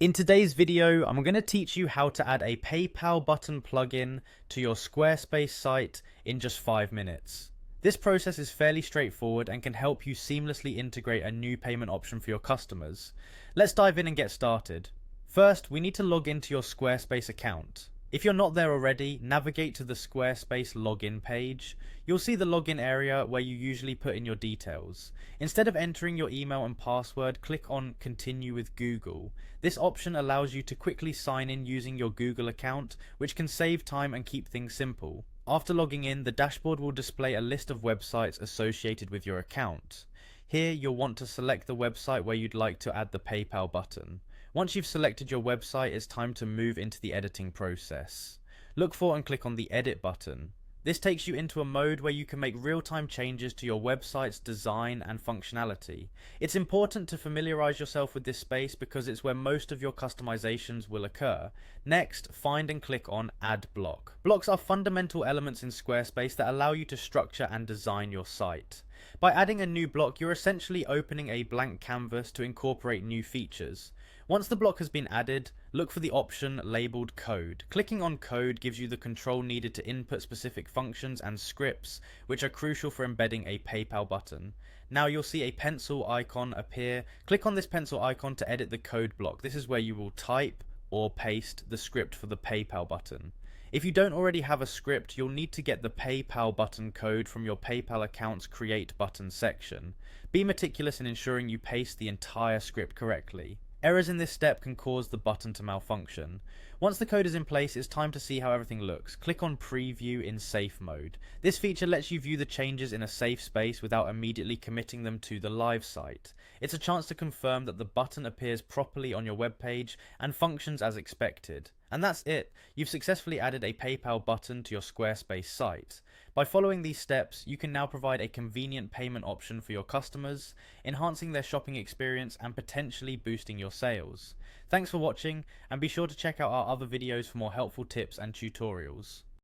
In today's video, I'm going to teach you how to add a PayPal button plugin to your Squarespace site in just 5 minutes. This process is fairly straightforward and can help you seamlessly integrate a new payment option for your customers. Let's dive in and get started. First, we need to log into your Squarespace account. If you're not there already, navigate to the Squarespace login page. You'll see the login area where you usually put in your details. Instead of entering your email and password, click on Continue with Google. This option allows you to quickly sign in using your Google account, which can save time and keep things simple. After logging in, the dashboard will display a list of websites associated with your account. Here, you'll want to select the website where you'd like to add the PayPal button. Once you've selected your website, it's time to move into the editing process. Look for and click on the Edit button. This takes you into a mode where you can make real-time changes to your website's design and functionality. It's important to familiarize yourself with this space because it's where most of your customizations will occur. Next, find and click on Add Block. Blocks are fundamental elements in Squarespace that allow you to structure and design your site. By adding a new block, you're essentially opening a blank canvas to incorporate new features. Once the block has been added, look for the option labeled Code. Clicking on Code gives you the control needed to input specific functions and scripts, which are crucial for embedding a PayPal button. Now you'll see a pencil icon appear. Click on this pencil icon to edit the code block. This is where you will type or paste the script for the PayPal button. If you don't already have a script, you'll need to get the PayPal button code from your PayPal account's Create Button section. Be meticulous in ensuring you paste the entire script correctly. Errors in this step can cause the button to malfunction. Once the code is in place, it's time to see how everything looks. Click on Preview in Safe Mode. This feature lets you view the changes in a safe space without immediately committing them to the live site. It's a chance to confirm that the button appears properly on your web page and functions as expected. And that's it. You've successfully added a PayPal button to your Squarespace site. By following these steps, you can now provide a convenient payment option for your customers, enhancing their shopping experience and potentially boosting your sales. Thanks for watching, and be sure to check out our other videos for more helpful tips and tutorials.